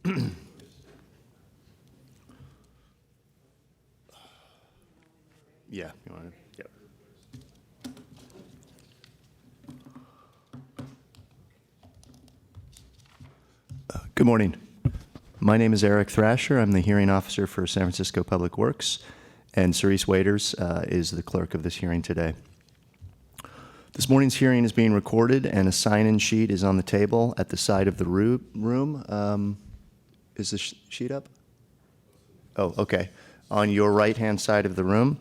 Yeah, you want to? Yep. Good morning. My name is Eric Thrasher. I'm the hearing officer for San Francisco Public Works, and Cerise Waiters is the clerk of this hearing today. This morning's hearing is being recorded, and a sign-in sheet is on the table at the side of the room. Is the sheet up? Oh, okay. On your right-hand side of the room.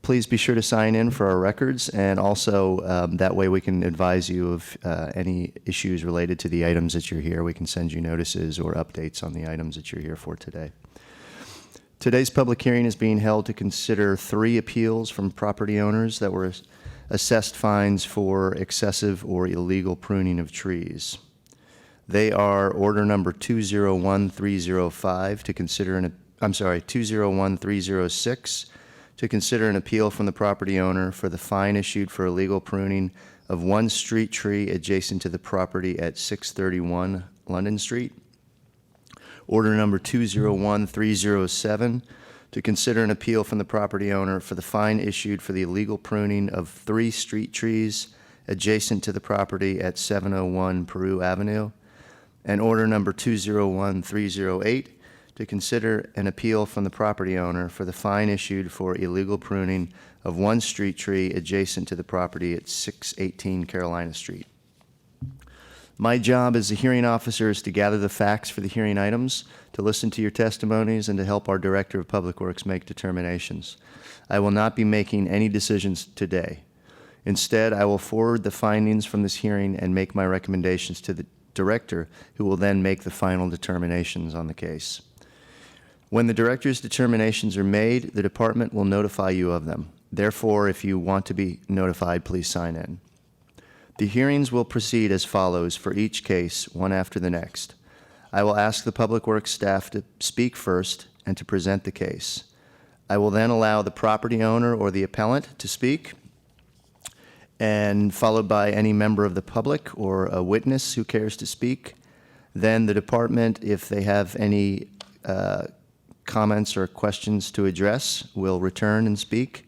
Please be sure to sign in for our records, and also that way we can advise you of any issues related to the items that you're here. We can send you notices or updates on the items that you're here for today. Today's public hearing is being held to consider 3 appeals from property owners that were assessed fines for excessive or illegal pruning of trees. They are order number 201305 to consider 201306 to consider an appeal from the property owner for the fine issued for illegal pruning of one street tree adjacent to the property at 631 London Street. Order number 201307 to consider an appeal from the property owner for the fine issued for the illegal pruning of 3 street trees adjacent to the property at 701 Peru Avenue. And order number 201308 to consider an appeal from the property owner for the fine issued for illegal pruning of 1 street tree adjacent to the property at 618 Carolina Street. My job as a hearing officer is to gather the facts for the hearing items, to listen to your testimonies, and to help our Director of Public Works make determinations. I will not be making any decisions today. Instead, I will forward the findings from this hearing and make my recommendations to the Director, who will then make the final determinations on the case. When the Director's determinations are made, the Department will notify you of them. Therefore, if you want to be notified, please sign in. The hearings will proceed as follows for each case, one after the next. I will ask the Public Works staff to speak first and to present the case. I will then allow the property owner or the appellant to speak, and followed by any member of the public or a witness who cares to speak. Then the Department, if they have any comments or questions to address, will return and speak,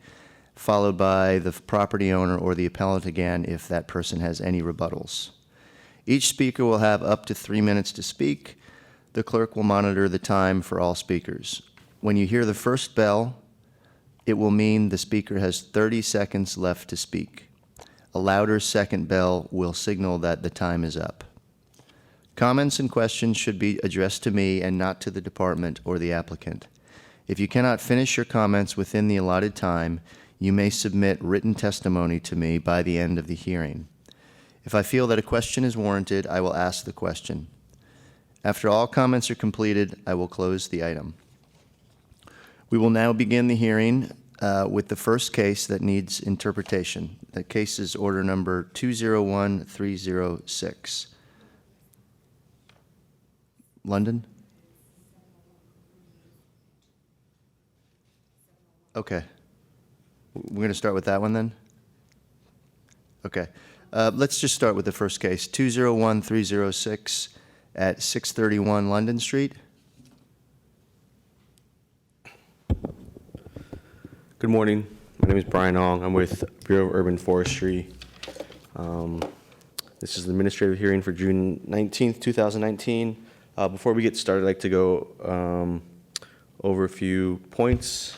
followed by the property owner or the appellant again if that person has any rebuttals. Each speaker will have up to 3 minutes to speak. The clerk will monitor the time for all speakers. When you hear the first bell, it will mean the speaker has 30 seconds left to speak. A louder second bell will signal that the time is up. Comments and questions should be addressed to me and not to the department or the applicant. If you cannot finish your comments within the allotted time, you may submit written testimony to me by the end of the hearing. If I feel that a question is warranted, I will ask the question. After all comments are completed, I will close the item. We will now begin the hearing with the first case that needs interpretation. The case is order number 201306. London? Okay. We're going to start with that one then? Okay. Let's just start with the first case, 201306 at 631 London Street. Good morning. My name is Brian Ong. I'm with Bureau of Urban Forestry. This is the administrative hearing for June 19th, 2019. Before we get started, I'd like to go over a few points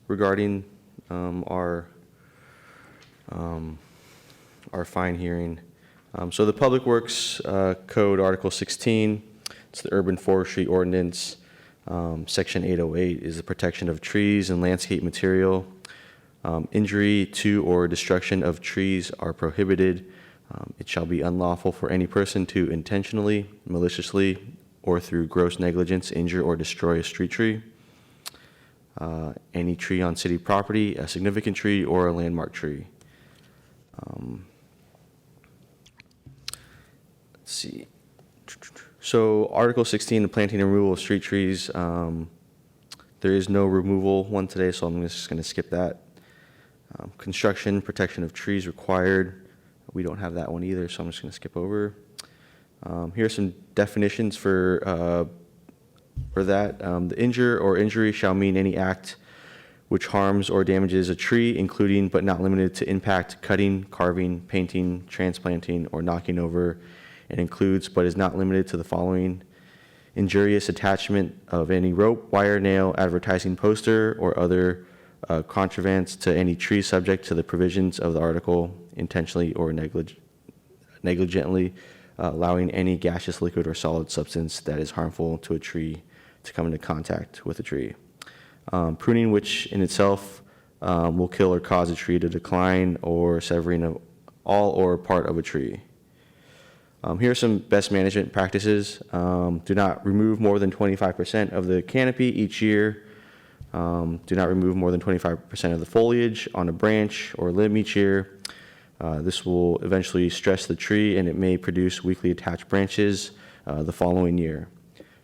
regarding our fine hearing. So the Public Works Code, Article 16, it's the Urban Forestry Ordinance. Section 808 is the protection of trees and landscape material. Injury to or destruction of trees are prohibited. It shall be unlawful for any person to intentionally, maliciously, or through gross negligence injure or destroy a street tree, any tree on city property, a significant tree, or a landmark tree. Let's see. So Article 16, the planting and removal of street trees, there is no removal one today, so I'm just going to skip that. Construction, protection of trees required. We don't have that one either, so I'm just going to skip over. Here are some definitions for that. The injure or injury shall mean any act which harms or damages a tree, including but not limited to impact, cutting, carving, painting, transplanting, or knocking over, and includes but is not limited to the following: injurious attachment of any rope, wire, nail, advertising poster, or other contrivance to any tree subject to the provisions of the article, intentionally or negligently allowing any gaseous, liquid, or solid substance that is harmful to a tree to come into contact with a tree. Pruning, which in itself will kill or cause a tree to decline, or severing of all or part of a tree. Here are some best management practices. Do not remove more than 25% of the canopy each year. Do not remove more than 25% of the foliage on a branch or limb each year. This will eventually stress the tree, and it may produce weakly attached branches the following year.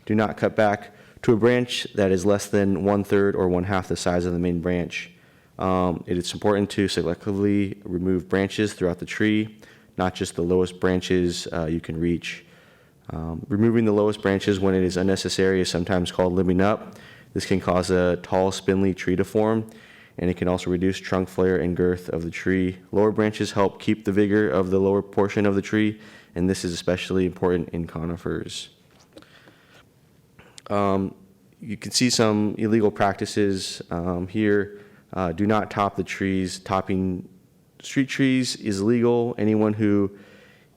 Do not cut back to a branch that is less than 1/3 or 1/2 the size of the main branch. It is important to selectively remove branches throughout the tree, not just the lowest branches you can reach. Removing the lowest branches when it is unnecessary is sometimes called limbing up. This can cause a tall, spindly tree to form, and it can also reduce trunk flare and girth of the tree. Lower branches help keep the vigor of the lower portion of the tree, and this is especially important in conifers. You can see some illegal practices here. Do not top the trees. Topping street trees is illegal. Anyone who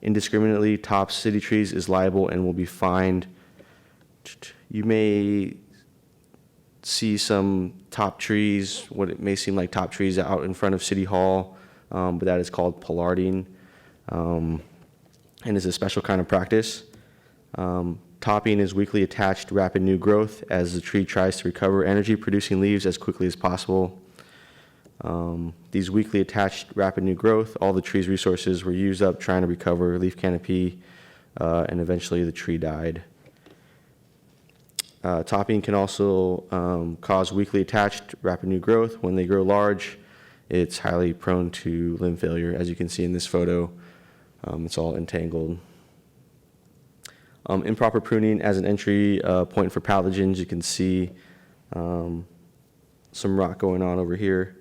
indiscriminately tops city trees is liable and will be fined. You may see some top trees, what it may seem like top trees out in front of City Hall, but that is called pollarding, and is a special kind of practice. Topping is weakly attached rapid new growth as the tree tries to recover energy producing leaves as quickly as possible. These weakly attached rapid new growth, all the tree's resources were used up trying to recover leaf canopy, and eventually the tree died. Topping can also cause weakly attached rapid new growth. When they grow large, it's highly prone to limb failure. As you can see in this photo, it's all entangled. Improper pruning as an entry point for pathogens. You can see some rot going on over here.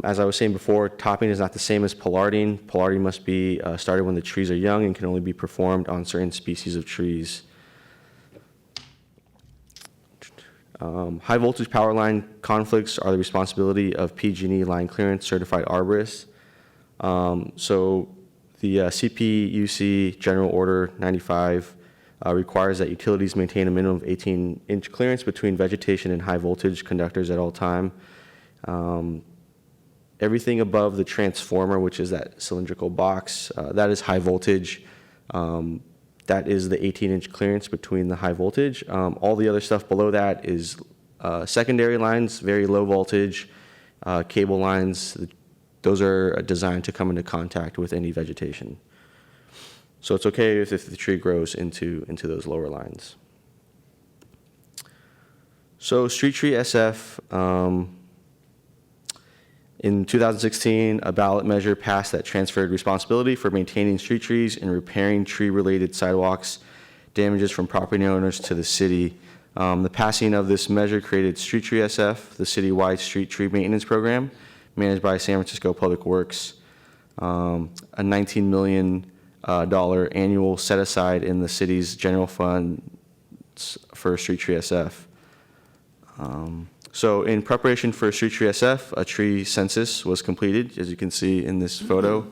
As I was saying before, topping is not the same as pollarding. Pollarding must be started when the trees are young and can only be performed on certain species of trees. High voltage power line conflicts are the responsibility of PG&E line clearance certified arborists. So the CPUC General Order 95 requires that utilities maintain a minimum of 18-inch clearance between vegetation and high voltage conductors at all time. Everything above the transformer, which is that cylindrical box, that is high voltage. That is the 18-inch clearance between the high voltage. All the other stuff below that is secondary lines, very low voltage, cable lines. Those are designed to come into contact with any vegetation. So it's okay if the tree grows into those lower lines. So Street Tree SF, in 2016, a ballot measure passed that transferred responsibility for maintaining street trees and repairing tree-related sidewalks damages from property owners to the city. The passing of this measure created Street Tree SF, the citywide street tree maintenance program managed by San Francisco Public Works, a $19 million annual set-aside in the city's general fund for Street Tree SF. So in preparation for Street Tree SF, a tree census was completed, as you can see in this photo,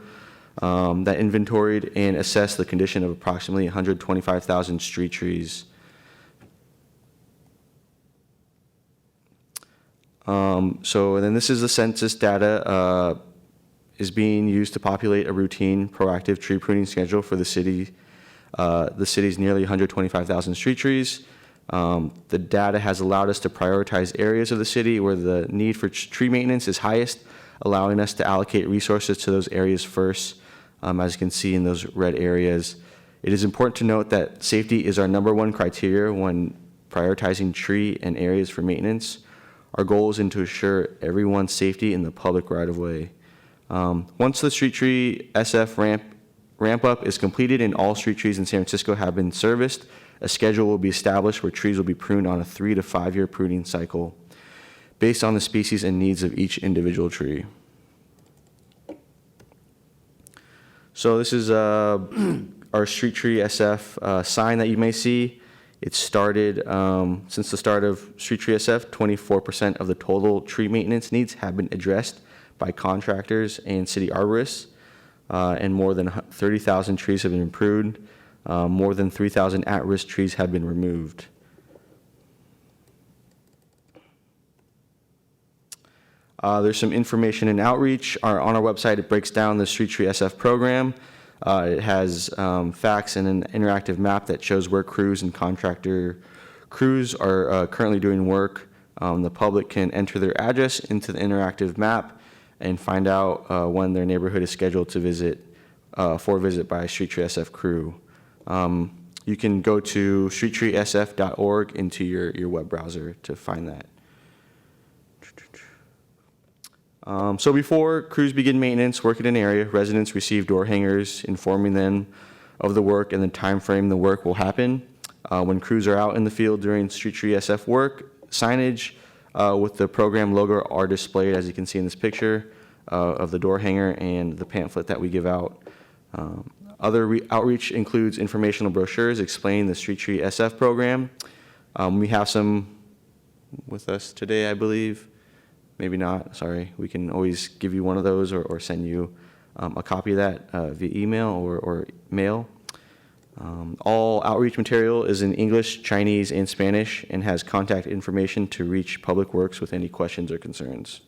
that inventoried and assessed the condition of approximately 125,000 street trees. So then this is the census data is being used to populate a routine proactive tree pruning schedule for the city, the city's nearly 125,000 street trees. The data has allowed us to prioritize areas of the city where the need for tree maintenance is highest, allowing us to allocate resources to those areas first, as you can see in those red areas. It is important to note that safety is our #1 criteria when prioritizing tree and areas for maintenance. Our goal is to ensure everyone's safety in the public right-of-way. Once the Street Tree SF ramp-up is completed and all street trees in San Francisco have been serviced, a schedule will be established where trees will be pruned on a 3 to 5 year pruning cycle based on the species and needs of each individual tree. So this is our Street Tree SF sign that you may see. It started, since the start of Street Tree SF, 24% of the total tree maintenance needs have been addressed by contractors and city arborists, and more than 30,000 trees have been pruned. More than 3,000 at-risk trees have been removed. There's some information and outreach. On our website, it breaks down the Street Tree SF program. It has facts and an interactive map that shows where crews and contractor crews are currently doing work. The public can enter their address into the interactive map and find out when their neighborhood is scheduled to visit, for a visit by a Street Tree SF crew. You can go to streettreesf.org into your web browser to find that. So before crews begin maintenance work in an area, residents receive door hangers informing them of the work and the time frame the work will happen. When crews are out in the field during Street Tree SF work, signage with the program logo are displayed, as you can see in this picture, of the door hanger and the pamphlet that we give out. Other outreach includes informational brochures explaining the Street Tree SF program. We have some with us today, I believe. Maybe not, sorry. We can always give you one of those or send you a copy of that via email or mail. All outreach material is in English, Chinese, and Spanish and has contact information to reach Public Works with any questions or concerns.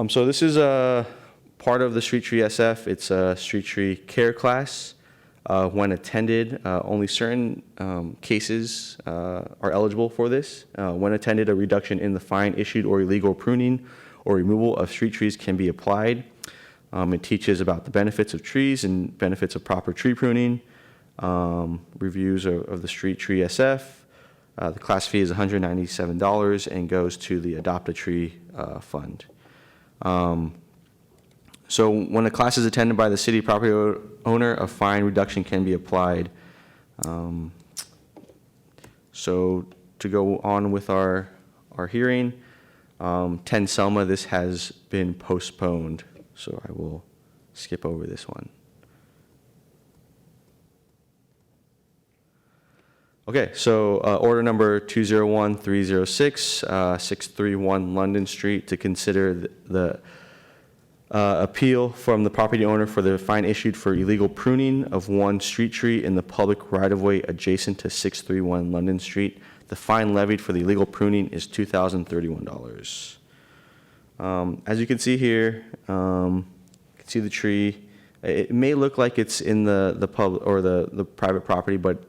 So this is a part of the Street Tree SF. It's a Street Tree care class. When attended, only certain cases are eligible for this. When attended, a reduction in the fine issued or illegal pruning or removal of street trees can be applied. It teaches about the benefits of trees and benefits of proper tree pruning, reviews of the Street Tree SF. The class fee is $197 and goes to the Adopt a Tree fund. So when a class is attended by the city property owner, a fine reduction can be applied. So to go on with our hearing, 10 Selma, this has been postponed. So I will skip over this one. Okay, so order number 201306, 631 London Street, to consider the appeal from the property owner for the fine issued for illegal pruning of one street tree in the public right-of-way adjacent to 631 London Street. The fine levied for the illegal pruning is $2,031. As you can see here, you can see the tree. It may look like it's in the public or the private property, but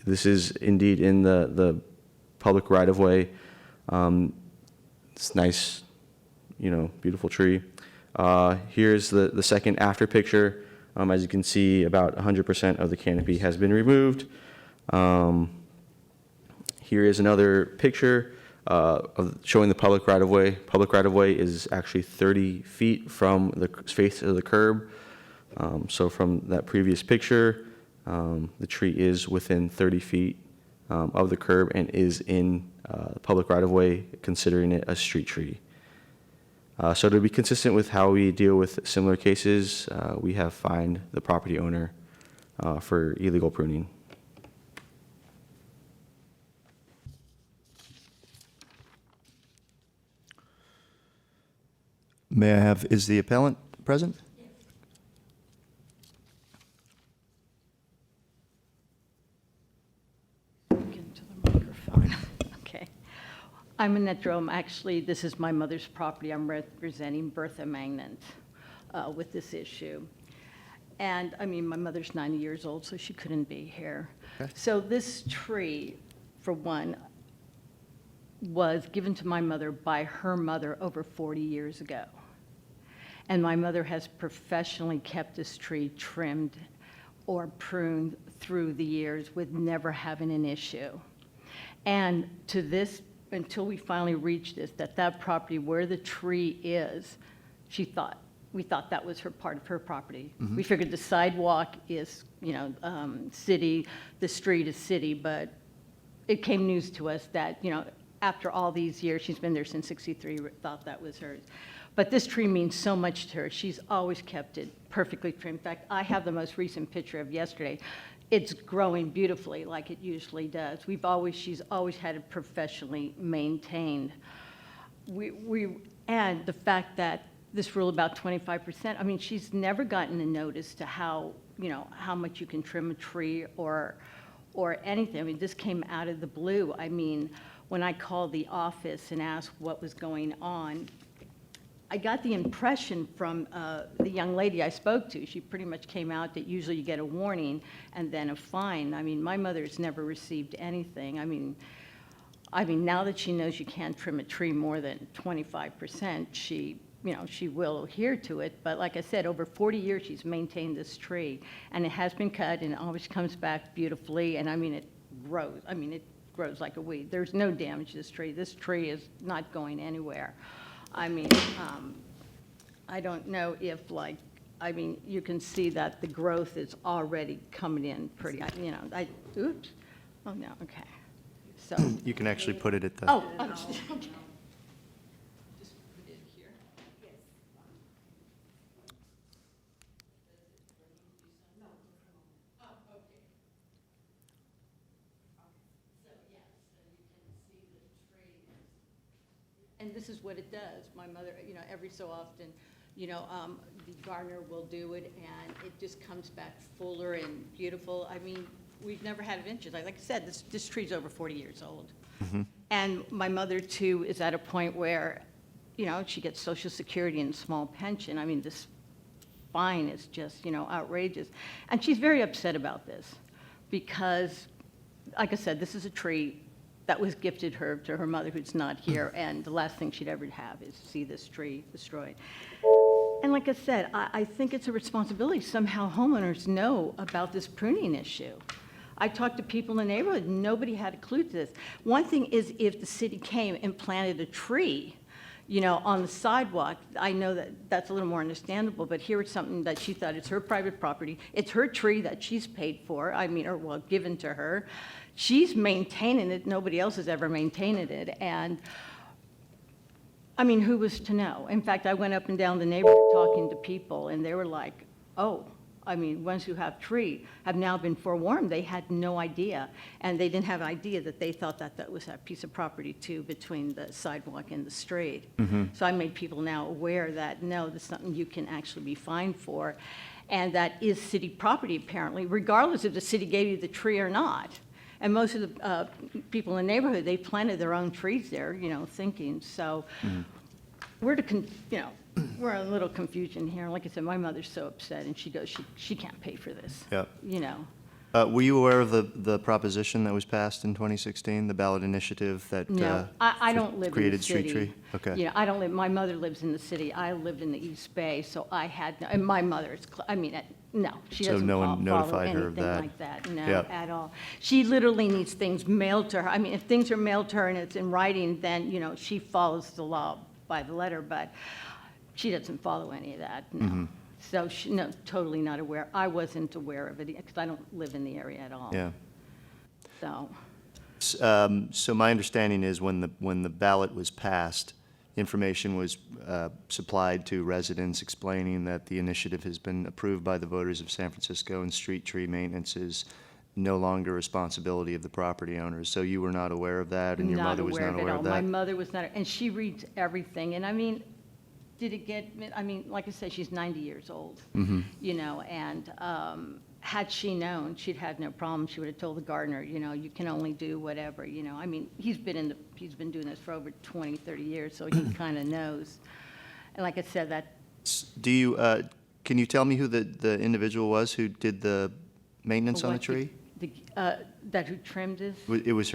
this is indeed in the public right-of-way. It's nice, beautiful tree. Here's the second after picture. As you can see, about 100% of the canopy has been removed. Here is another picture showing the public right-of-way. Public right-of-way is actually 30 feet from the face of the curb. So from that previous picture, the tree is within 30 feet of the curb and is in public right-of-way, considering it a street tree. So to be consistent with how we deal with similar cases, we have fined the property owner for illegal pruning. May I have, is the appellant present? Get into the microphone. Okay. I'm Annette Drome. Actually, this is my mother's property. I'm representing Bertha Magnant with this issue. And my mother's 90 years old, so she couldn't be here. Okay. So this tree, for one, was given to my mother by her mother over 40 years ago. And my mother has professionally kept this tree trimmed or pruned through the years with never having an issue. And to this, until we finally reached this, that property where the tree is, she thought we thought that was her part of her property. We figured the sidewalk is, city, the street is city, but it came news to us that, after all these years, she's been there since '63, thought that was hers. But this tree means so much to her. She's always kept it perfectly trimmed. In fact, I have the most recent picture of yesterday. It's growing beautifully like it usually does. She's always had it professionally maintained. And the fact that this rule about 25%, I mean, she's never gotten a notice to how much you can trim a tree or anything. I mean, this came out of the blue. I mean, when I called the office and asked what was going on, I got the impression from the young lady I spoke to, she pretty much came out that usually you get a warning and then a fine. I mean, my mother's never received anything. I mean, now that she knows you can't trim a tree more than 25%, she will adhere to it. But like I said, over 40 years, she's maintained this tree, and it has been cut, and it always comes back beautifully, and I mean, it grows. I mean, it grows like a weed. There's no damage to this tree. This tree is not going anywhere. I mean, I don't know if you can see that the growth is already coming in pretty, oops, oh no, okay. So, You can actually put it at the. oh, okay. Just put it here. And this is what it does. My mother, every so often, the gardener will do it, and it just comes back fuller and beautiful. I mean, we've never had inches. Like I said, this tree's over 40 years old. And my mother, too, is at a point where, she gets Social Security and small pension. I mean, this fine is just, outrageous. And she's very upset about this because, like I said, this is a tree that was gifted her to her mother who's not here, and the last thing she'd ever have is see this tree destroyed. And like I said, I think it's a responsibility. Somehow homeowners know about this pruning issue. I talked to people in the neighborhood, nobody had a clue to this. One thing is if the city came and planted a tree, on the sidewalk, I know that that's a little more understandable, but here it's something that she thought it's her private property. It's her tree that she's paid for, given to her. She's maintaining it, nobody else has ever maintained it, and, who was to know? In fact, I went up and down the neighborhood talking to people, and they were like, oh, ones who have tree have now been forewarned. They had no idea, and they didn't have an idea that they thought that was that piece of property, too, between the sidewalk and the street. So I made people now aware that, no, this is something you can actually be fined for, and that is city property, apparently, regardless if the city gave you the tree or not. And most of the people in the neighborhood, they planted their own trees there, thinking. So we're we're in a little confusion here. Like I said, my mother's so upset, and she goes, she can't pay for this. Yep. You know. Were you aware of the proposition that was passed in 2016, the ballot initiative that No, I don't live in the created city. street tree? Okay. Yeah, I don't live, my mother lives in the city. I lived in the East Bay, so I had, and my mother is, no, she So doesn't no one follow notified her of anything that? like that, no, Yep. at all. She literally needs things mailed to her. If things are mailed to her and it's in writing, then, she follows the law by the letter, but she doesn't follow any of that, Mm-hmm. no. So, no, totally not aware. I wasn't aware of it, because I don't live in the area at all. Yeah. So, So my understanding is when the ballot was passed, information was supplied to residents explaining that the initiative has been approved by the voters of San Francisco, and street tree maintenance is no longer responsibility of the property owners. So you were not aware of that, and your mother was not aware of My that? mother was not, and she reads everything, and did it get, like I said, she's 90 years old, and had she known, she'd had no problem. She would have told the gardener, you can only do whatever, he's been doing this for over 20, 30 years, so he kind of knows. And like I said, that, Do you, can you tell me who the individual was who did the maintenance on the what tree? that who trimmed this? It was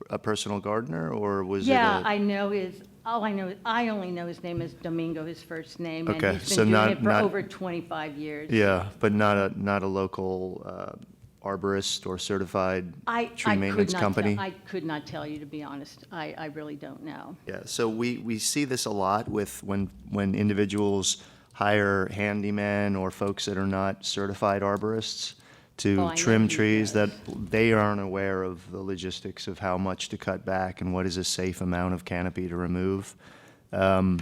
a personal gardener, or was it Yeah, a? I only know his name is Domingo, his first name, and Okay, he's so been doing not- it for not- over 25 years. Yeah, but not a local arborist or certified tree maintenance company? I could not tell you, to be honest. I really don't know. Yeah, so we see this a lot with when individuals hire handymen or folks that are not certified arborists Oh, to I know trim he trees does. that they aren't aware of the logistics of how much to cut back and what is a safe amount of canopy to remove. Well,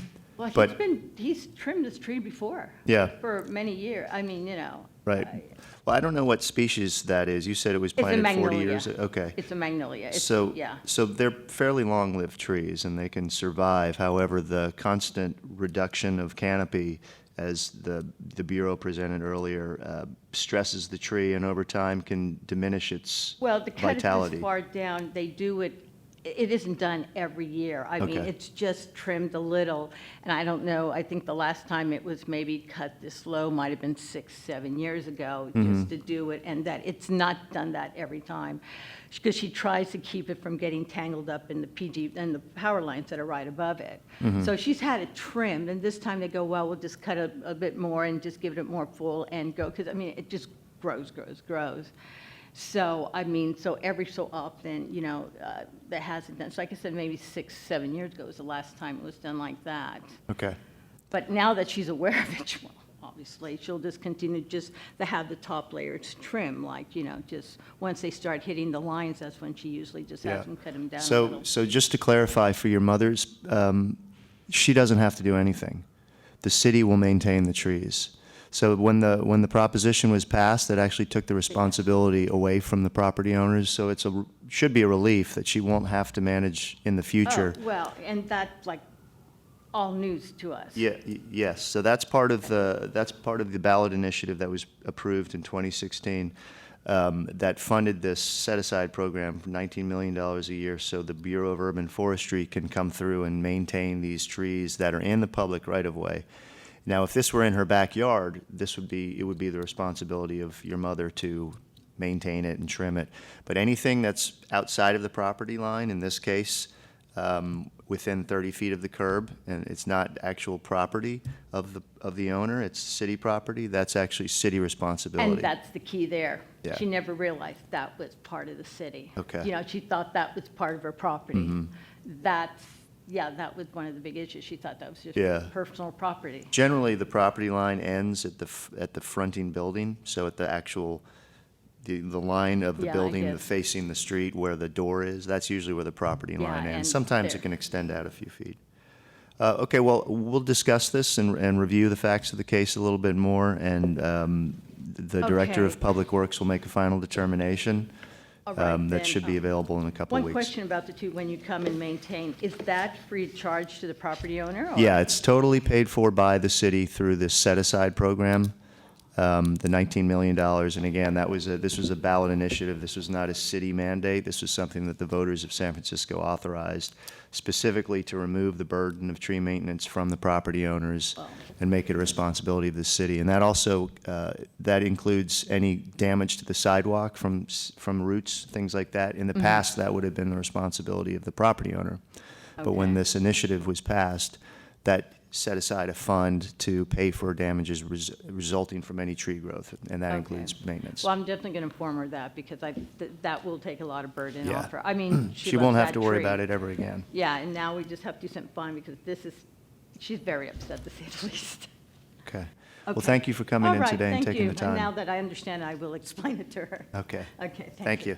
But- he's trimmed this tree before. Yeah. For many years. I mean, you know. Right. Well, I don't know what species that is. You said it was It's a planted 40 magnolia. years? Okay. It's a magnolia. It's- So, Yeah. so they're fairly long-lived trees, and they can survive. However, the constant reduction of canopy, as the Bureau presented earlier, stresses the tree, and over time can diminish its Well, to cut it vitality. this far down, they do it, it isn't done every year. I mean, Okay. it's just trimmed a little, and I don't know, I think the last time it was maybe cut this low might have been 6, 7 years ago, Mm-hmm. just to do it, and that it's not done that every time. Because she tries to keep it from getting tangled up in the PG, and the power lines that are right above it. Mm-hmm. So she's had it trimmed, and this time they go, well, we'll just cut a bit more and just give it more full and go, because, I mean, it just grows. So, I mean, so every so often, you know, that hasn't done, so like I said, maybe 6, 7 years ago was the last time it was done like that. Okay. But now that she's aware of it, well, obviously, she'll just continue just to have the top layers trim, like, you know, just, once they start hitting the lines, that's when she usually just has Yeah. them cut them down a So, little. so just to clarify for your mothers, she doesn't have to do anything. The city will maintain the trees. So when the proposition was passed, it actually took the responsibility away from the property owners. So should be a relief that she won't have to manage in the future. Oh, well, and that's like all news to us. Yeah, yes. So that's part of the ballot initiative that was approved in 2016, that funded this set-aside program for $19 million a year, so the Bureau of Urban Forestry can come through and maintain these trees that are in the public right-of-way. Now, if this were in her backyard, it would be the responsibility of your mother to maintain it and trim it. But anything that's outside of the property line, in this case, within 30 feet of the curb, and it's not actual property of the owner, it's city property, that's actually city responsibility. And that's the key there. Yeah. She never realized that was part of the city. Okay. You know, she thought that was part of her property. That was one of the big issues. She thought that was just Yeah. personal property. Generally, the property line ends at the fronting building, so at the actual, the line of the Yeah, I building guess. facing the street where the door is, that's usually where the property Yeah, line and ends. Sometimes there. it can extend out a few feet. Okay, well, we'll discuss this and review the facts of the case a little bit more, and the Director of Okay. Public Works will make a final determination. All right, That then, should be available in a couple of One weeks. question about the two, when you come and maintain, is that free of charge to the property owner? or- Yeah, it's totally paid for by the city through this set-aside program, the $19 million. And again, this was a ballot initiative. This was not a city mandate. This was something that the voters of San Francisco authorized specifically to remove the burden of tree maintenance from the property owners and make it a responsibility of the city. And that also, that includes any damage to the sidewalk from roots, things like that. In the past, that would have been the responsibility of the property owner. But when Okay. this initiative was passed, that set aside a fund to pay for damages resulting from any tree growth, and that Okay. includes maintenance. Well, I'm definitely going to inform her that, because that will take a lot of burden Yeah. off her. I mean, She won't loves have that to worry tree. about it ever again. Yeah, and now we just have to do something fun, because she's very upset, to say the least. Okay. Well, Okay. thank you for coming All in right, today and thank taking you. the time. And now that I understand, I will explain it to her. Okay. Okay, Thank you.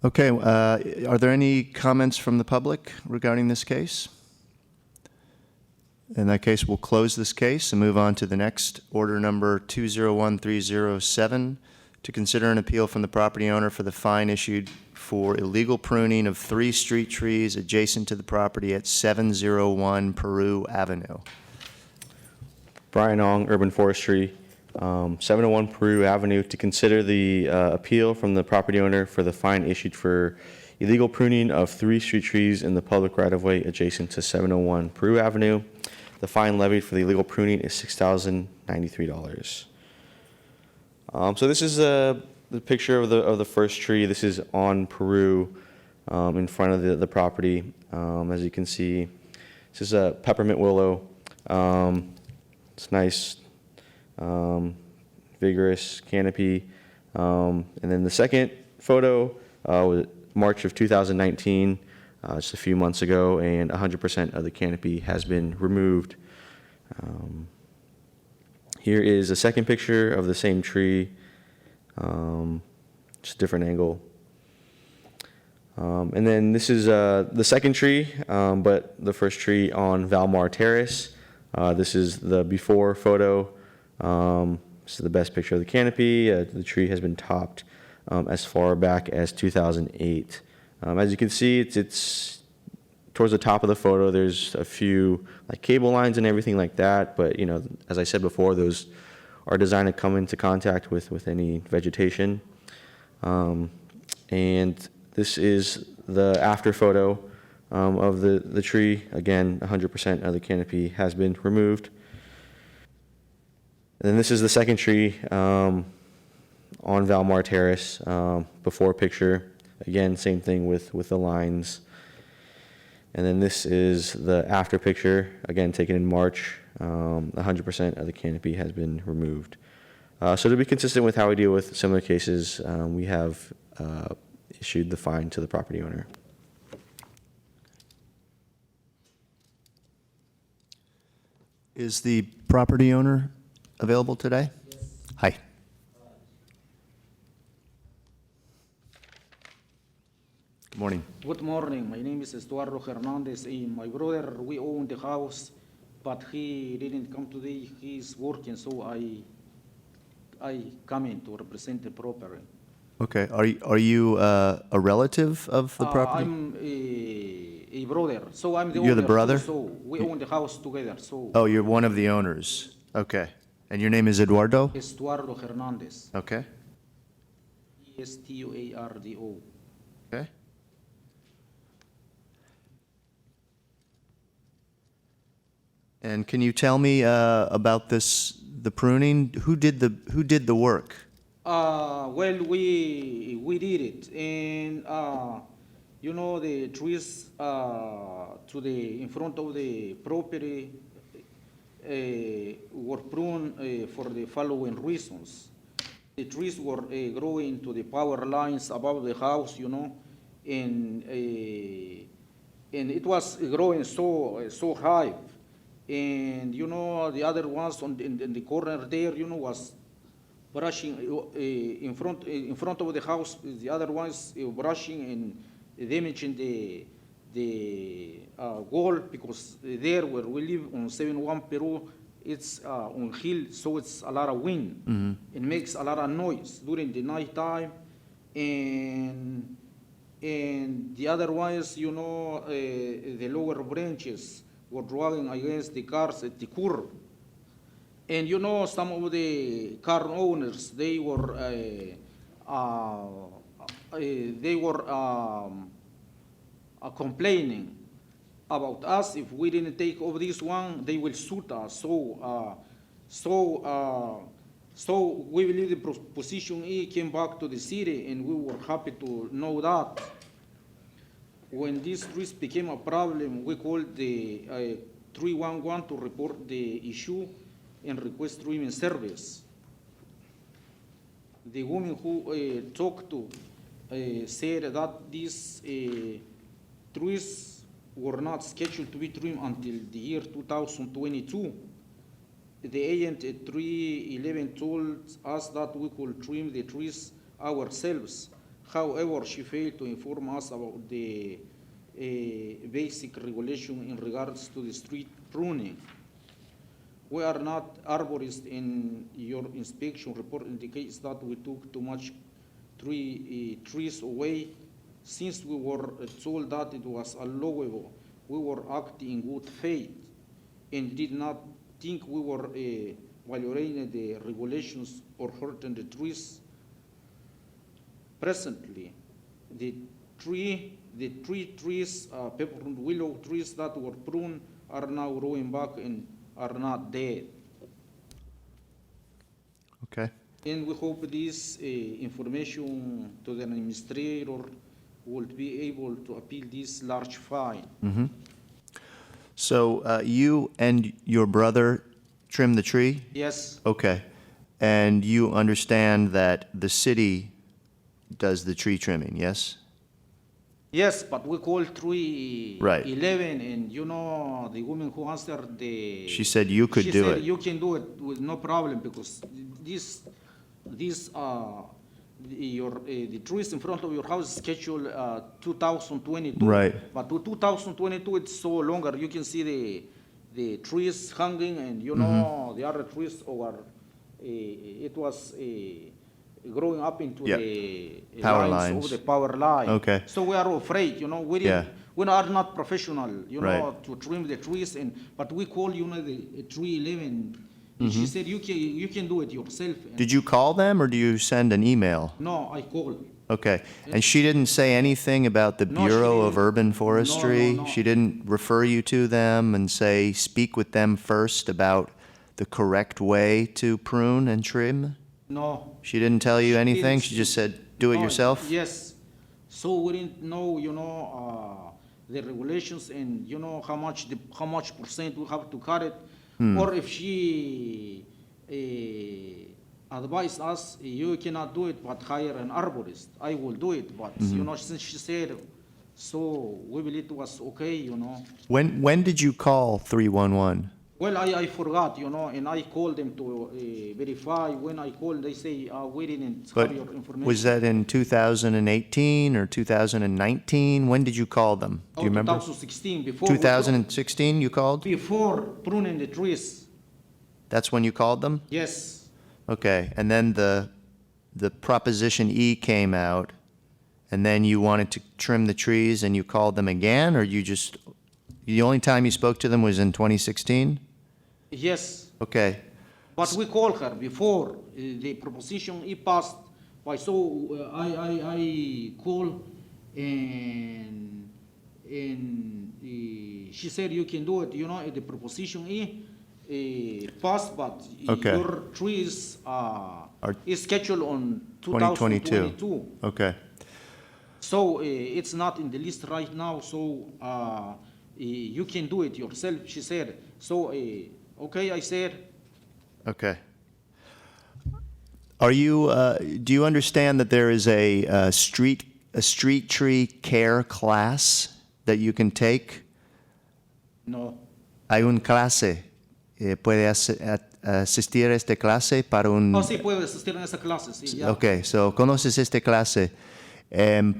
Okay, are there any comments from the public regarding this case? In that case, we'll close this case and move on to the next order number 201307, to consider an appeal from the property owner for the fine issued for illegal pruning of 3 street trees adjacent to the property at 701 Peru Avenue. Brian Ong, Urban Forestry, 701 Peru Avenue, to consider the appeal from the property owner for the fine issued for illegal pruning of 3 street trees in the public right-of-way adjacent to 701 Peru Avenue. The fine levied for the illegal pruning is $6,093. So this is the picture of the first tree. This is on Peru, in front of the property. As you can see, this is a peppermint willow. It's nice, vigorous canopy. And then the second photo was March of 2019. just a few months ago, and 100% of the canopy has been removed. Here is a second picture of the same tree, just a different angle. And then this is the second tree, but the first tree on Valmar Terrace. This is the before photo. This is the best picture of the canopy. The tree has been topped as far back as 2008. As you can see, it's towards the top of the photo. There's a few like cable lines and everything like that, but you know, as I said before, those are designed to come into contact with any vegetation. And this is the after photo of the tree. Again, 100% of the canopy has been removed. And then this is the second tree on Valmar Terrace, before picture. Again, same thing with the lines. And then this is the after picture, again taken in March. 100% of the canopy has been removed. So to be consistent with how we deal with similar cases, we have issued the fine to the property owner. Is the property owner available today? Yes. Hi. Good morning. Good morning. My name is Estuardo Hernandez. My brother, we own the house, but he didn't come today. He's working, so I come in to represent the property. Okay. Are you a relative of the property? I'm a brother, so I'm the You're owner. the brother? So we own the house together. So Oh, you're one of the owners. Okay. And your name is Eduardo? Estuardo Hernandez. Okay. Estuardo. Okay. And can you tell me about the pruning? Who did the work? Well, we did it, and you know, the trees in front of the property were pruned for the following reasons. The trees were growing to the power lines above the house, you know, and it was growing so high, and you know, the other ones in the corner there, you know, was brushing in front of the house. The other ones brushing and damaging the wall, because there where we live on 71 Peru, it's on hill, so it's a lot of wind. Mm-hmm. It makes a lot of noise during the night time, and the other ones, you know, the lower branches were driving against the cars at the curb. And you know, some of the car owners, they were complaining about us. If we didn't take over this one, they will suit us. So we believe the position E came back to the city, and we were happy to know that. When this risk became a problem, we called the 311 to report the issue and request treatment service. The woman who talked to said that these trees were not scheduled to be trimmed until the year 2022. The agent at 311 told us that we could trim the trees ourselves. However, she failed to inform us about the basic regulation in regards to the street pruning. We are not arborists, and your inspection report indicates that we took too much trees away. Since we were told that it was allowable, we were acting in good faith and did not think we were violating the regulations or hurting the trees. Presently, the three trees, pepper and willow trees that were pruned, are now growing back and are not dead. Okay. And we hope this information to the administrator will be able to appeal this large fine. Mm-hmm. So you and your brother trimmed the tree? Yes, Okay. And you understand that the city does the tree trimming, yes? Yes, but we called Right. 311, and you know, the woman who answered the. She said you could do She said it. you can do it with no problem because the trees in front of your house is scheduled 2022. Right. But to 2022, it's so longer. You can see the trees hanging, and you Mm-hmm. know the other trees over. It was growing up into Yep. the Power lines lines. of the power line. Okay. So we are afraid, you know, Yeah. we are not professional, you know, Right. to trim the trees, but we call, you know, the 311. And she said, you can do it yourself. And Did you call them or do you send an email? No, I called. Okay. And she didn't say anything about the No, she Bureau of didn't. Urban No, Forestry? no. She didn't refer you to them and say, speak with them first about the correct way to prune and trim? No. She didn't tell you She anything? didn't She just speak. said, do it No, yourself? Yes. So we didn't know, you know, the regulations and, you know, how much percent we have to cut it. Hmm. Or if she advised us, you cannot do it, but hire an arborist. I will do it, but, Mm-hmm. you know, since she said, so we believe it was okay, you know. When did you call 311? Well, I forgot, you know, and I called them to verify. When I called, they say, we didn't But have your information. was that in 2018 or 2019? When did you call them? Do you remember? 2016, before. 2016 you called? Before pruning the trees, That's when you called them? yes. Okay, and then the Proposition E came out, and then you wanted to trim the trees and you called them again, or the only time you spoke to them was in 2016? Yes, Okay, but we called her before the proposition E passed. Why, so I called and she said you can do it, you know, the proposition E passed, but Okay. your trees is scheduled on 2022. 2022. okay. So it's not in the list right now, so you can do it yourself, she said. So, okay, I said, Okay. Do you understand that there is a street tree care class that you can take? no. Hay un clase. Puede asistir a esta clase para un... Oh, sí, puedo asistir en esa clase, sí, ya. Ok, so, ¿conoces esta clase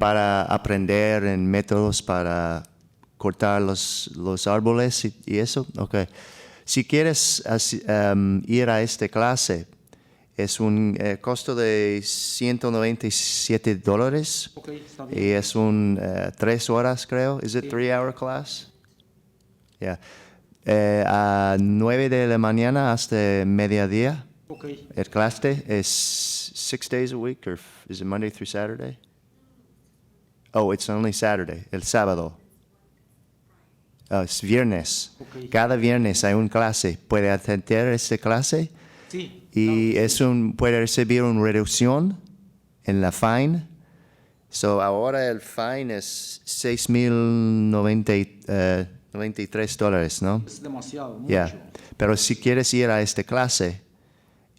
para aprender en métodos para cortar los árboles y eso? Ok. Si quieres ir a esta clase, es un costo de $197 Ok, está y bien. es 3 horas, creo. Is it Sí. 3-hour class? Yeah. A 9 de la mañana hasta mediodía. Ok, El clase is 6 days a week, or is it Monday through Saturday? Oh, it's only Saturday, el sábado. Es viernes. Ok. Cada viernes hay una clase. ¿Puede atender esta clase? sí. Y claro. puede recibir una reducción en la fine. So, ahora el fine es $6,093, ¿no? Es demasiado, mucho. Yeah. Pero si quieres ir a esta clase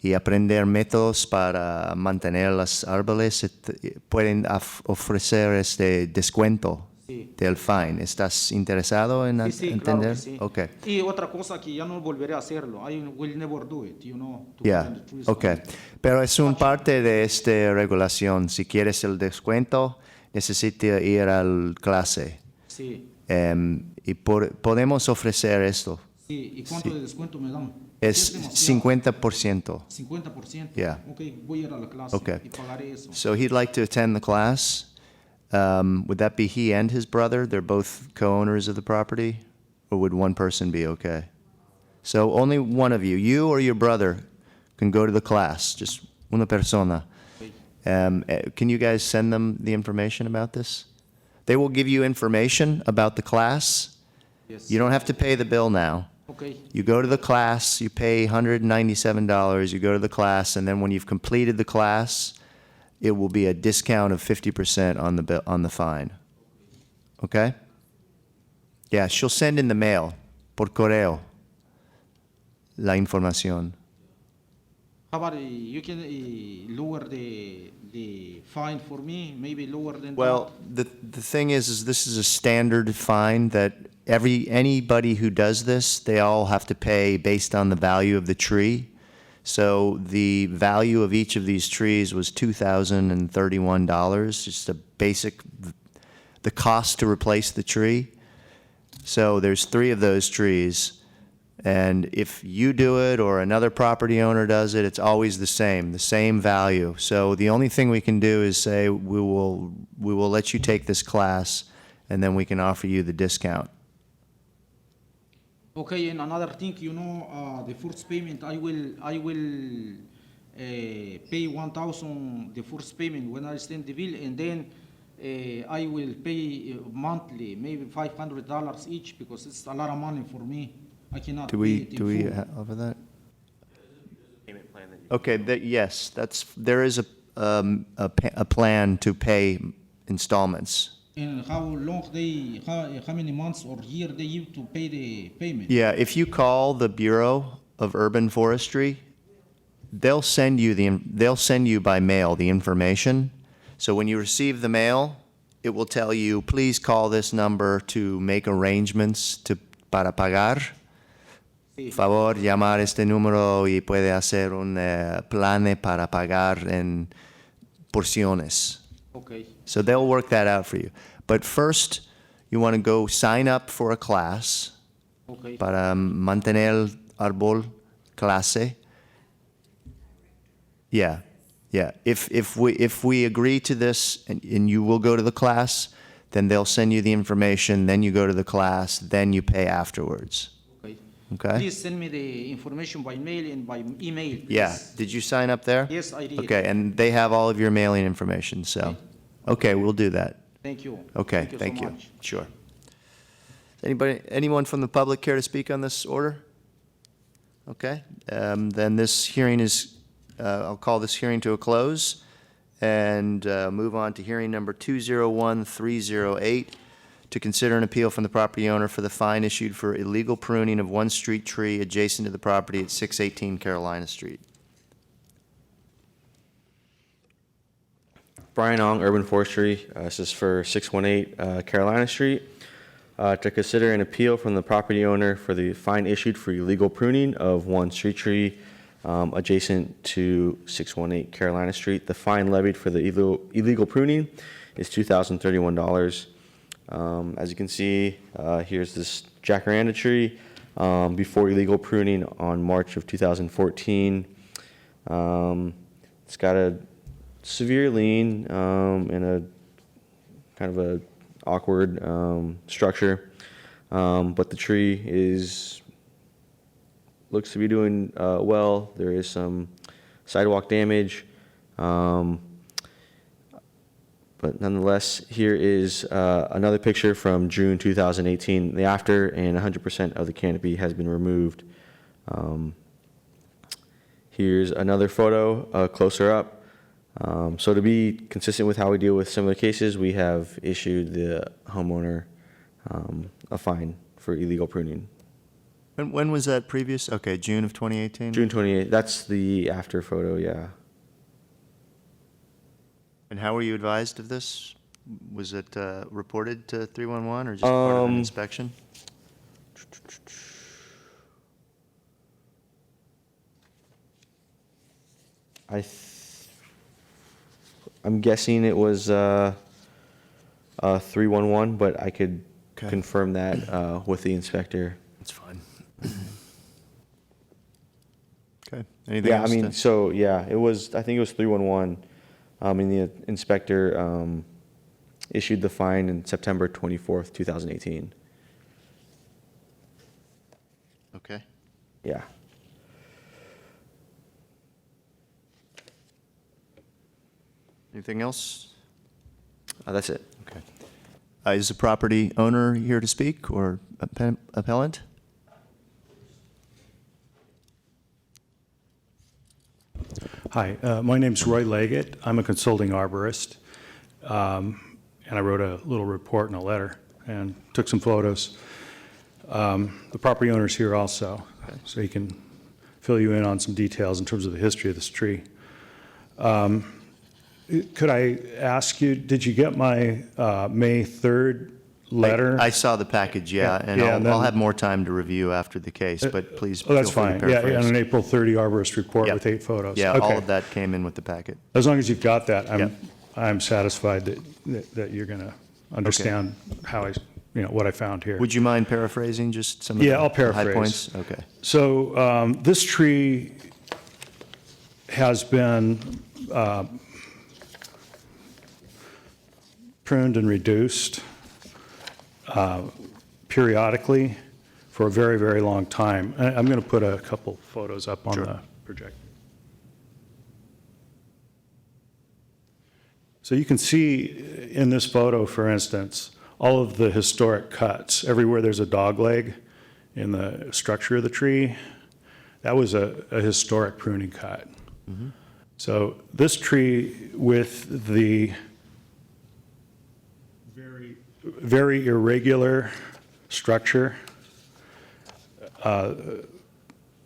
y aprender métodos para mantener los árboles, pueden ofrecer este descuento Sí. del fine. ¿Estás interesado en Sí, sí, claro entender? que sí. Okay. Y otra cosa que ya no volveré a hacerlo. I will never do it, you know. to Yeah, plant the trees. okay. Pero es un parte de esta regulación. Si quieres el descuento, necesitas ir a la clase. Sí, Y podemos ofrecer esto. sí. ¿Y cuánto de descuento me dan? Es demasiado. 50%. 50%. Yeah. Ok, voy a ir a la clase Okay. y pagaré eso. So he'd like to attend the class. Would that be he and his brother? They're both co-owners of the property? Or would one person be okay? So only one of you or your brother, can go to the class, just una persona. Ok. Can you guys send them the information about this? They will give you information about the class. Yes. You don't have to pay the bill now. Okay. You go to the class, you pay $197, you go to the class, and then when you've completed the class, it will be a discount of 50% on the fine. Okay? Yeah, she'll send in the mail, por correo, la información. How about you can lower the fine for me, maybe lower than that? Well, the thing is this is a standard fine that anybody who does this, they all have to pay based on the value of the tree. So the value of each of these trees was $2,031, just a basic, the cost to replace the tree. So there's 3 of those trees. And if you do it or another property owner does it, it's always the same value. So the only thing we can do is say, we will let you take this class, and then we can offer you the discount. Okay, and another thing, the first payment, I will pay 1,000, the first payment when I send the bill, and then I will pay monthly, maybe $500 each, because it's a lot of money for me. I cannot Do pay we, it in full. offer that? Payment plan that you. Okay, yes, there is a plan to pay installments. And how long how many months or year they have to pay the payment? Yeah, if you call the Bureau of Urban Forestry, they'll send you by mail the information. So when you receive the mail, it will tell you, please call this number to make arrangements para pagar. Sí. Favor llamar este número y puede hacer un plan para pagar en porciones. Okay, So they'll work that out for you. But first, you want to go sign up for a class okay, para mantener el árbol clase. Yeah, yeah. If we agree to this and you will go to the class, then they'll send you the information, then you go to the class, then you pay afterwards. okay. Okay? Please send me the information by mail and by email, please. Yeah. Did you sign up there? Yes, I did. Okay, and they have all of your mailing information, so, okay, we'll do that. Thank you. Okay, so thank you. much. Sure. Anyone from the public care to speak on this order? Okay, then this hearing I'll call this hearing to a close and move on to hearing number 201308, to consider an appeal from the property owner for the fine issued for illegal pruning of one street tree adjacent to the property at 618 Carolina Street. Brian Ong, Urban Forestry. This is for 618 Carolina Street. To consider an appeal from the property owner for the fine issued for illegal pruning of one street tree adjacent to 618 Carolina Street. The fine levied for the illegal pruning is $2,031. As you can see, here's this jacaranda tree before illegal pruning on March of 2014. It's got a severe lean and a kind of a awkward structure, but the tree looks to be doing well. There is some sidewalk damage, but nonetheless, here is another picture from June 2018, the after, and 100% of the canopy has been removed. Here's another photo closer up. So to be consistent with how we deal with similar cases, we have issued the homeowner a fine for illegal pruning. When was that previous? Okay, June of 2018? June 28th, that's the after photo, yeah. And how were you advised of this? Was it reported to 311 or just part of an inspection? I'm guessing it was 311, but I could Okay. confirm that with the inspector. That's fine. Okay, anything Yeah, I else? mean, so, yeah, I think it was 311. And the inspector issued the fine in September 24th, 2018. Okay. Yeah. Anything else? That's it. Okay. Is the property owner here to speak or appellant? Hi, my name's Roy Leggett. I'm a consulting arborist, and I wrote a little report and a letter and took some photos. The property owner's here also, so he can fill you in on some details in terms of the history of this tree. Could I ask you, did you get my May 3rd letter? I saw the package, yeah, and Yeah, and I'll then- have more time to review after the case, but please Oh, that's feel free to fine. Yeah, paraphrase. and an April 30 arborist report Yep. with 8 photos. Yeah, all Okay. of that came in with the packet. As long as you've got that, Yep. I'm satisfied that you're going to understand how what I found here. Would you mind paraphrasing just some of the Yeah, I'll high paraphrase. points? Okay. So this tree has been pruned and reduced periodically for a very, very long time. I'm going to put a couple photos up on Sure. the projector. So you can see in this photo, for instance, all of the historic cuts. Everywhere there's a dog leg in the structure of the tree, that was a historic pruning cut. So this tree with the very irregular structure, the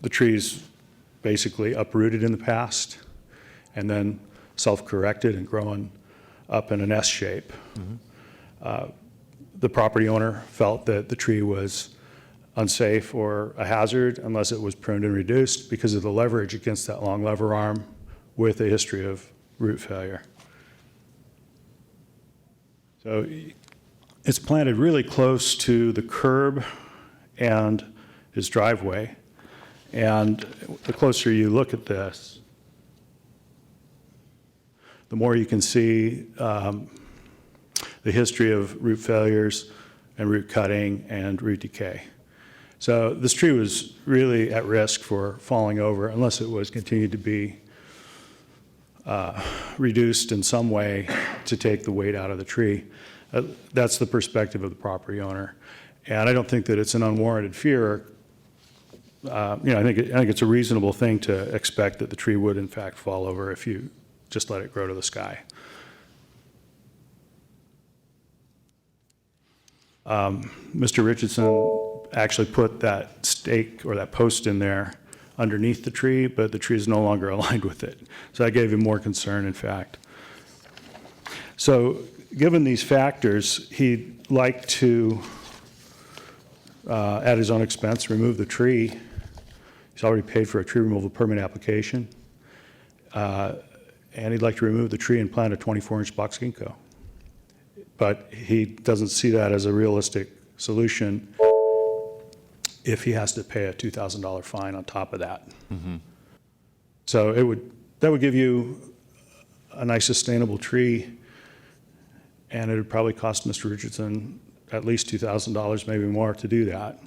tree's basically uprooted in the past and then self-corrected and grown up in an S shape. The property owner felt that the tree was unsafe or a hazard unless it was pruned and reduced because of the leverage against that long lever arm with a history of root failure. So it's planted really close to the curb and his driveway. And the closer you look at this, the more you can see the history of root failures and root cutting and root decay. So this tree was really at risk for falling over unless it was continued to be reduced in some way to take the weight out of the tree. That's the perspective of the property owner. And I don't think that it's an unwarranted fear. I think it's a reasonable thing to expect that the tree would in fact fall over if you just let it grow to the sky. Mr. Richardson actually put that stake or that post in there underneath the tree, but the tree is no longer aligned with it. So that gave him more concern, in fact. So given these factors, he'd like to, at his own expense, remove the tree. He's already paid for a tree removal permit application. And he'd like to remove the tree and plant a 24-inch box ginkgo. But he doesn't see that as a realistic solution if he has to pay a $2,000 fine on top of that. So that would give you a nice sustainable tree, and it would probably cost Mr. Richardson at least $2,000, maybe more, to do that.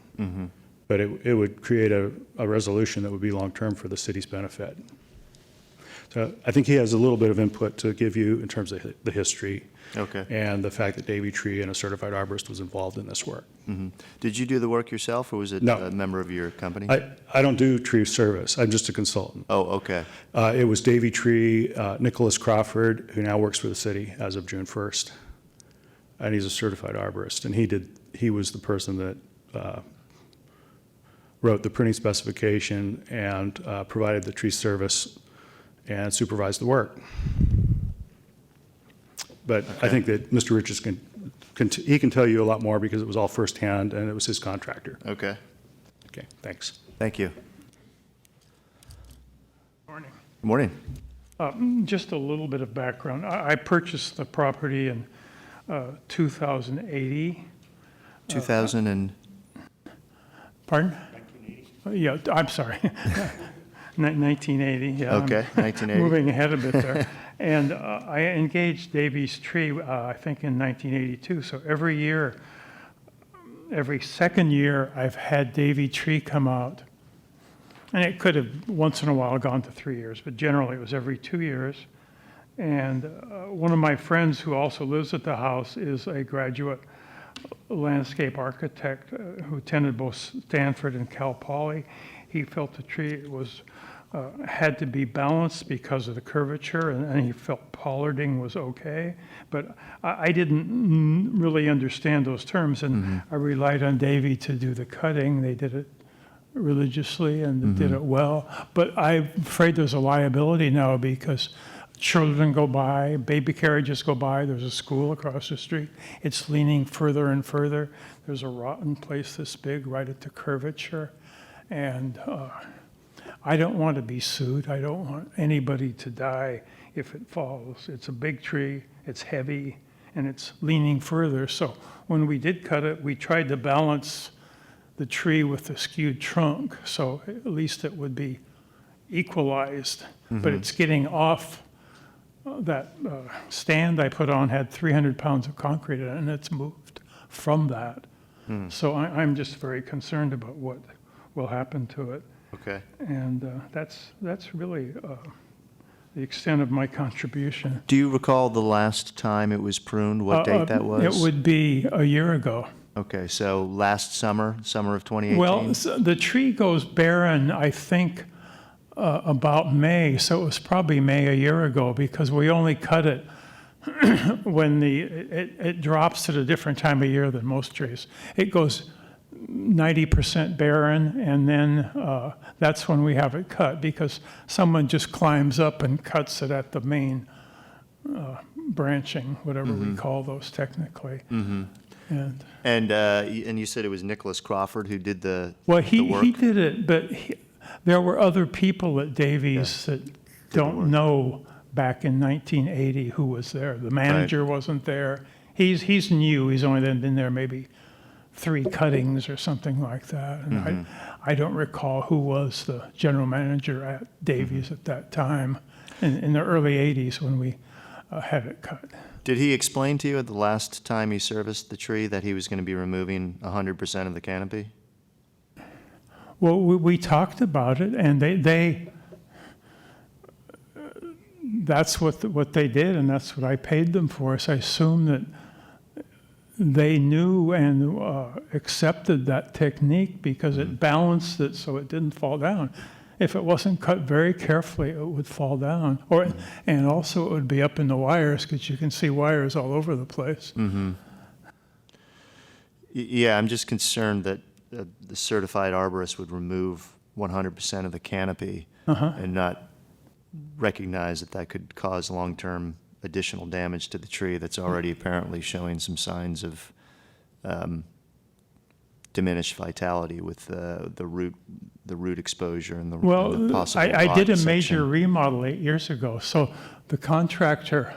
But it would create a resolution that would be long-term for the city's benefit. So I think he has a little bit of input to give you in terms of the history. Okay. And the fact that Davy Tree and a certified arborist was involved in this work. Did you do the work yourself, or was it No. a member of your company? I don't do tree service. I'm just a consultant. Oh, okay. It was Davy Tree, Nicholas Crawford, who now works for the city as of June 1st. And he's a certified arborist. And he was the person that wrote the pruning specification and provided the tree service and supervised the work. But I think that Mr. Richards he can tell you a lot more because it was all firsthand and it was his contractor. Okay. Okay, thanks. Thank you. Morning. Good morning. Just a little bit of background. I purchased the property in 2080. 2000 and, Pardon? 1980. Yeah, I'm sorry. 1980, yeah. I'm okay, 1980. Moving ahead a bit there. And I engaged Davies Tree, I think in 1982. So every year, every second year, I've had Davy Tree come out. And it could have once in a while gone to 3 years, but generally it was every 2 years. And one of my friends who also lives at the house is a graduate landscape architect who attended both Stanford and Cal Poly. He felt the tree was had to be balanced because of the curvature, and he felt pollarding was okay. But I didn't really understand those terms, and I relied on Davy to do the cutting. They did it religiously and did it well. But I'm afraid there's a liability now because children go by, baby carriages go by, there's a school across the street. It's leaning further and further. There's a rotten place this big right at the curvature. And I don't want to be sued. I don't want anybody to die if it falls. It's a big tree, it's heavy, and it's leaning further. So when we did cut it, we tried to balance the tree with the skewed trunk, so at least it would be equalized. But it's getting off. That stand I put on had 300 pounds of concrete in it, and it's moved from that. So I'm just very concerned about what will happen to it. Okay. And that's really the extent of my contribution. Do you recall the last time it was pruned, what date that was? It would be a year ago. Okay, so last summer, summer of 2018? Well, the tree goes barren, I think, about May, so it was probably May a year ago, because we only cut it when it drops at a different time of year than most trees. It goes 90% barren, and then that's when we have it cut, because someone just climbs up and cuts it at the main branching, whatever we call those technically. And And you said it was Nicholas Crawford who did the well, the work? he did it, but there were other people at Davies that don't know back in 1980 who was there. The manager wasn't there. He's new. He's only been there maybe 3 cuttings or something like that. And I don't recall who was the general manager at Davies at that time in the early 80s when we had it cut. Did he explain to you at the last time he serviced the tree that he was going to be removing 100% of the canopy? Well, we talked about it, and they that's what they did, and that's what I paid them for. So I assume that they knew and accepted that technique because it balanced it so it didn't fall down. If it wasn't cut very carefully, it would fall down. And also it would be up in the wires, because you can see wires all over the place. Yeah, I'm just concerned that the certified arborist would remove 100% of the canopy and not recognize that that could cause long-term additional damage to the tree that's already apparently showing some signs of diminished vitality with the root exposure and the possible I did a rot major section. remodel 8 years ago, so the contractor,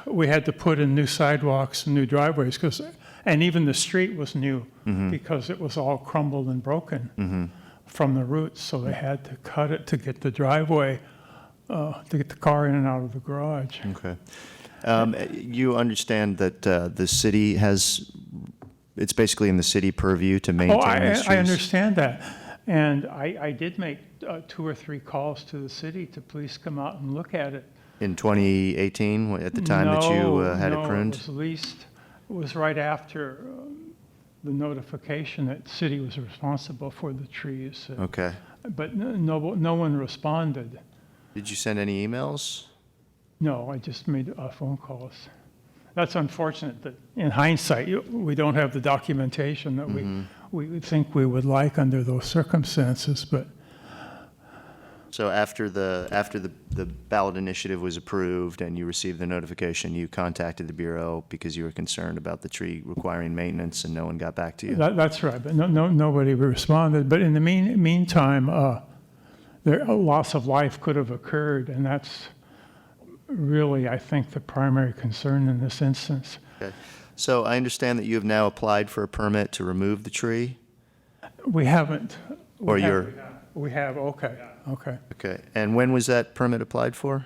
we had to put in new sidewalks and new driveways, and even the street was new because it was all crumbled and broken from the roots, so they had to cut it to get the driveway, to get the car in and out of the garage. Okay. You understand that the city has, it's basically in the city purview to maintain these trees? I understand that. And I did make 2 or 3 calls to the city to please come out and look at it. In 2018, at the time that you had it pruned? No, it was right after the notification that the city was responsible for the trees. Okay. But no one responded. Did you send any emails? No, I just made phone calls. That's unfortunate that in hindsight, we don't have the documentation that we would think we would like under those circumstances, but So after the ballot initiative was approved and you received the notification, you contacted the Bureau because you were concerned about the tree requiring maintenance and no one got back to you? that's right. But nobody responded. But in the meantime, a loss of life could have occurred, and that's really, I think, the primary concern in this instance. Okay. So I understand that you have now applied for a permit to remove the tree? We haven't. Or you're... We have, okay. Okay. And when was that permit applied for?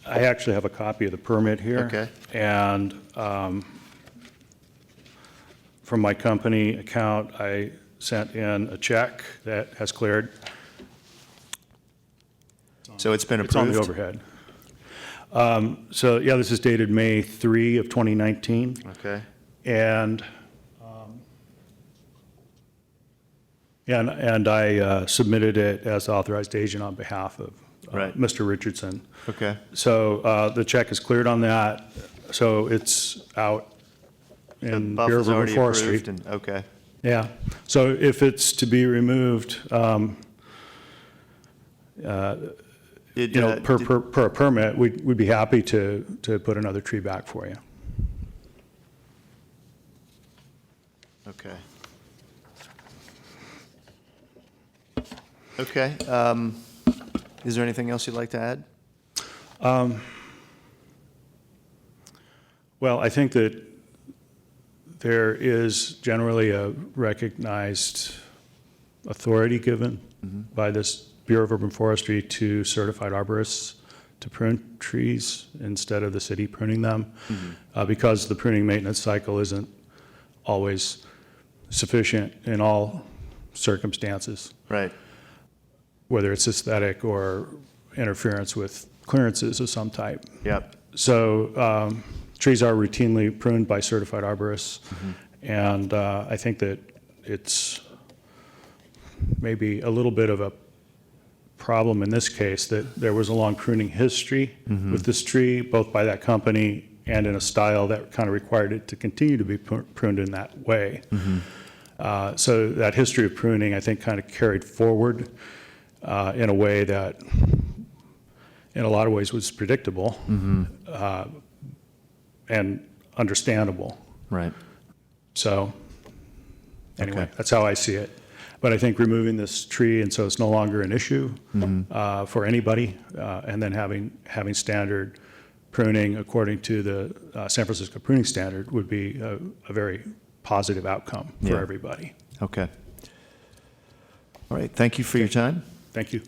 I actually have a copy of the permit here. Okay. And from my company account, I sent in a check that has cleared. So it's been It's on approved? the overhead. So, yeah, this is dated May 3 of 2019. Okay. And I submitted it as authorized agent on behalf of Right. Mr. Richardson. Okay. So the check is cleared on that, so it's out The in buff Bureau is of Urban already Forestry. approved and, okay. Yeah, so if it's to be removed, Did, you know, uh, per did- permit, we'd be happy to put another tree back for you. Okay. Okay, is there anything else you'd like to add? Well, I think that there is generally a recognized authority given by this Bureau of Urban Forestry to certified arborists to prune trees instead of the city pruning them, because the pruning maintenance cycle isn't always sufficient in all circumstances, Right, whether it's aesthetic or interference with clearances of some type. yep, So trees are routinely pruned by certified arborists, and I think that it's maybe a little bit of a problem in this case that there was a long pruning history with this tree, both by that company and in a style that kind of required it to continue to be pruned in that way. So that history of pruning, I think, kind of carried forward in a way that, in a lot of ways, was predictable and understandable. right, So, anyway, Okay. that's how I see it. But I think removing this tree, and so it's no longer an issue for anybody, and then having standard pruning according to the San Francisco pruning standard would be a very positive outcome for Yeah. everybody. okay. All right, thank you for your time. Thank you.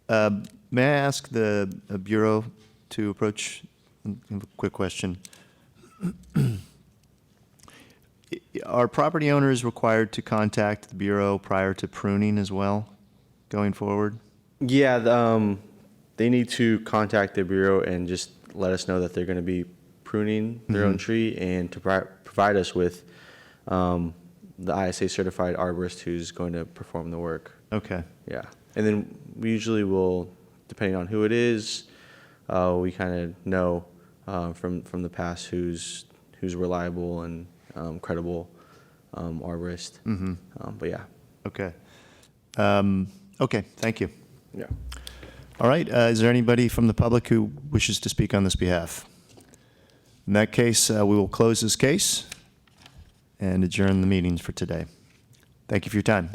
May I ask the Bureau to approach, a quick question. Are property owners required to contact the Bureau prior to pruning as well, going forward? Yeah, they need to contact the Bureau and just let us know that they're going to be pruning their own tree and to provide us with the ISA certified arborist who's going to perform the work. Okay, Yeah. And then we usually will, depending on who it is, we kind of know from the past who's reliable and credible arborist. But yeah. okay. Okay, thank you. Yeah. All right, is there anybody from the public who wishes to speak on this behalf? In that case, we will close this case and adjourn the meetings for today. Thank you for your time.